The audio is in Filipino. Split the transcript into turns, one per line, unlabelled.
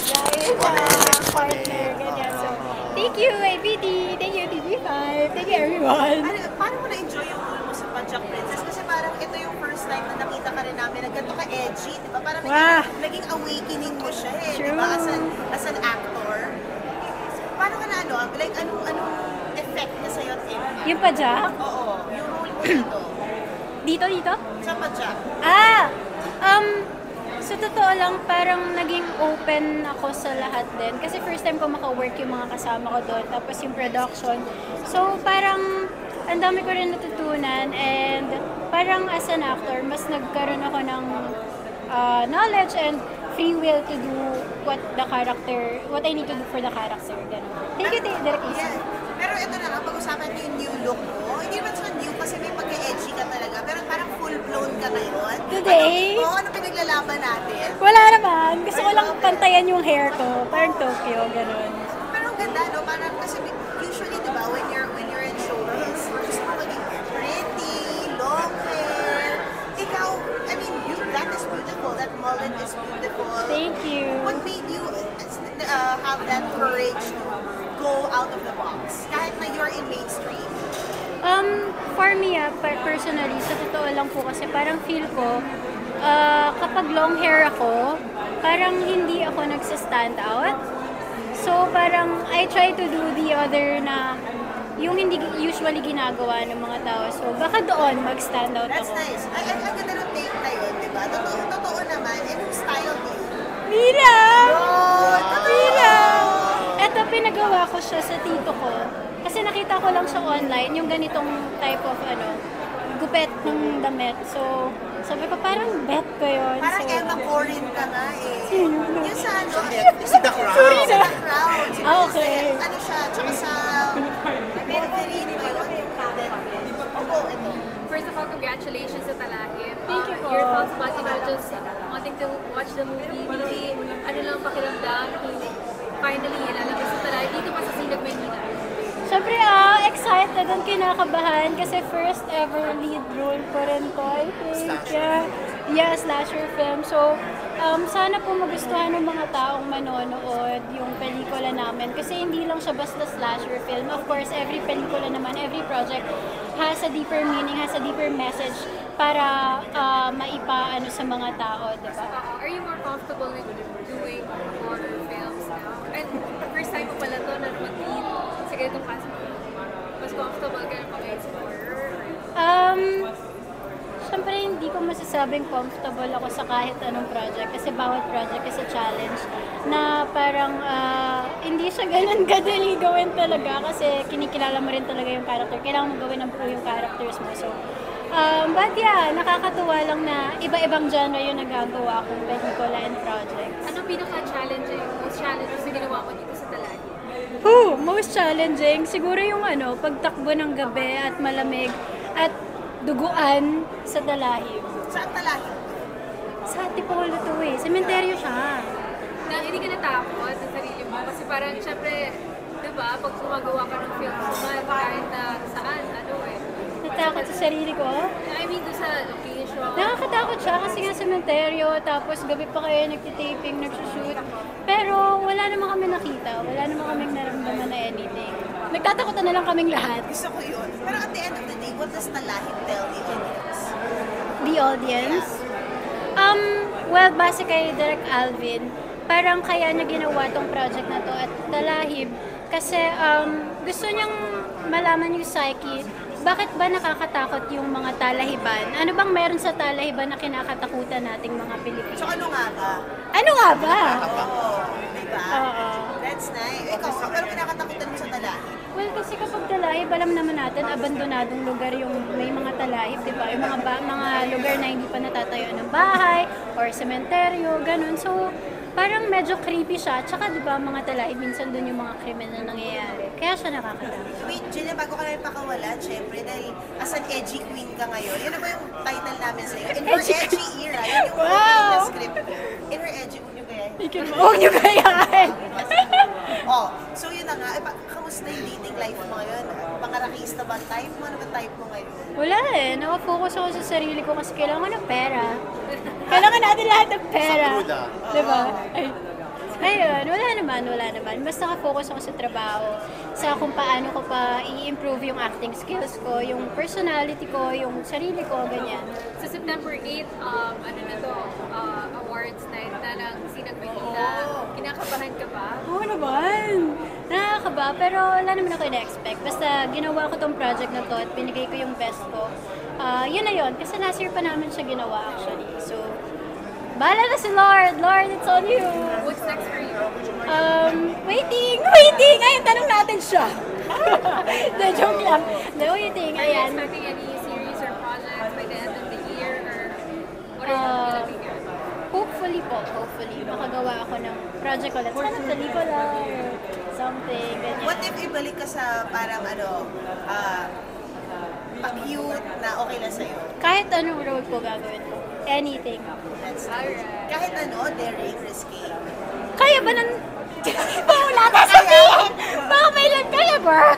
Dahil sa partner, ganyan. So, thank you, ABD. Thank you, TV5. Thank you, everyone.
Paano mo na-enjoy yung role mo sa Pajak Princess? Kasi parang ito yung first time na nakita ka rin namin na ganito ka-edgy, di ba? Parang naging awakening mo siya di ba? As an actor. Paano ka na like anong effect niya sa'yo at impact?
Yung Pajak?
Oo, yung role mo dito.
Dito?
Sa Pajak.
Sa totoo lang, parang naging open ako sa lahat din. Kasi first time ko maka-work yung mga kasama ko doon, tapos yung production. So, parang ang dami ko rin natutunan and parang as an actor, mas nagkaroon ako ng knowledge and free will to do what I need to do for the character. Ganun. Thank you, Direk Isa.
Yeah. Pero ito na nga, pag-usapan ko yung new look mo. Hindi naman siya new kasi may pagka-edgy ka talaga. Pero parang full-blown ka ngayon.
Today?
Ano pinaglalaban natin?
Wala naman. Gusto ko lang pantayan yung hair ko. Parang Tokyo, ganun.
Pero ang ganda, no? Parang kasi usually, di ba, when you're in showbiz, gusto mo maging pretty, long hair. Ikaw, I mean, that is beautiful. That mullet is beautiful.
Thank you.
What made you have that courage to go out of the box? Kahit na you're in mainstream.
For me, personally, sa totoo lang po kasi parang feel ko, kapag long hair ako, parang hindi ako nagsa-stand out. So parang I try to do the other na yung hindi usually ginagawa ng mga tao. So baka doon mag-stand out
That's
ako.
nice. Ang ganda ng take na yun, di ba? Totoo naman. And yung style mo.
Mira!
Oh,
Mira! Eto, pinagawa ko siya sa tito ko. Kasi nakita ko lang siya online, yung ganitong type of gupet ng damit. So, sabi ko, parang bet ko yun.
Parang
so,
Emma Corrin ka nga eh.
Sino?
Yung sa
It's The Crown.
Sorry
sa
na.
The Crown.
Okay.
Ano siya, tsaka sa Merverini ba yun? Opo, ito.
First of all, congratulations sa Talahib.
Thank you po.
Your thoughts about, just wanting to watch the movie, maybe ano lang pakiramdam kung finally ilalabas sa Talahib dito pa sa Sinag, Maynila.
Siyempre, excited and kinakabahan kasi first ever lead role ko rin to, I think. Yeah, slasher film. So, sana po magustuhan ng mga taong manonood yung pelikula namin kasi hindi lang siya basta slasher film. Of course, every pelikula naman, every project has a deeper meaning, has a deeper message para maipaano sa mga tao, diba?
Are you more comfortable with doing horror films now? And first time mo pala to na mag-lead sa ganitong klase mo. Mas comfortable ka na pag-lead sa horror?
Siyempre, hindi ko masasabing comfortable ako sa kahit anong project kasi bawat project is a challenge na parang hindi siya ganun kadali gawin talaga kasi kinikilala mo rin talaga yung character. Kailangan mo gawin ng buo yung characters mo. So, but yeah, nakakatuwa lang na iba-ibang genre yung nagagawa kong pelikula and projects.
Anong pinaka-challenging, most challenging na ginawa mo dito sa Talahib?
Most challenging, siguro yung pagtakbo ng gabi at malamig at duguan sa Talahib.
Saan Talahib?
Sa Tipolo to sementeryo siya.
Na hindi ka natakot sa sarili mo kasi parang syempre, di ba, pag gumagawa ka ng film naman kahit na saan,
Natakot sa sarili ko?
I mean, doon sa location.
Nakakatakot siya kasi nga sementeryo, tapos gabi pa kayo nagtitaping, nagsushoot. Pero wala naman kami nakita, wala naman kaming naramdaman na anything. Nagtatakutan na lang kaming lahat.
Gusto ko yun. Pero at the end of the day, what does Talahib tell the audience?
The audience? Well, base kay Direk Alvin, parang kaya niya ginawa tong project na to at Talahib kasi gusto niyang malaman yung psyche. Bakit ba nakakatakot yung mga talahiban? Ano bang meron sa talahiban na kinakatakutan nating mga Pilipino?
So ano nga ba?
Ano nga ba?
Oo, diba?
Oo.
That's nice. Ikaw, pero kinakatakutan mo sa Talahib?
Well, kasi kapag talahib, alam naman natin, abandonadong lugar yung may mga talahib, di ba? Yung mga lugar na hindi pa natatayo ng bahay or sementeryo, ganun. So, parang medyo creepy siya. Tsaka, di ba, mga talahib, minsan doon yung mga krimen na nangyayari. Kaya siya nakakatakot.
Wait, Gina, bago ka na pakawalan, syempre, dahil as an edgy queen ka ngayon, yun na ba yung title namin sa'yo? In her edgy era, yun yung opening na script ko. In her edgy, huwag niyo gayahin.
Huwag niyo gayahin!
So yun na nga, kamusta yung dating life mo ngayon? Pangarakista ba type mo? Ano ba type mo ngayon?
Wala nakafocus ako sa sarili ko kasi kailangan ng pera. Kailangan natin lahat ng pera.
Sa
Di ba? Ay, Ayun, wala naman. Basta ka-focus ako sa trabaho, sa kung paano ko pa i-improve yung acting skills ko, yung personality ko, yung sarili ko, ganyan.
Sa September 8, ano na to, awards night na ng Sinag Manila. Kinakabahan ka ba?
Oo naman! Nakakaba, pero wala naman ako ina-expect. Basta ginawa ko tong project na to at binigay ko yung best ko. Yun na yun, kasi last year pa namin siya ginawa actually. So, bahala na si Lord! Lord, it's on you!
What's next for you?
Waiting! Ayun, tanong natin siya. The joke lang. No, waiting.
Are you
Ayan.
expecting any series or projects by the end of the year? Or what are you looking at?
Hopefully, makagawa ako ng project ulit. Sana pelikula or something, ganyan.
What if ibalik ka sa parang pa-cute na okay na sa'yo?
Kahit anong role ko gagawin ko. Anything.
That's
Alright.
Kahit daring, risky.
Kaya ba ng... Baka wala na sabihin! Baka may lang kaya ba?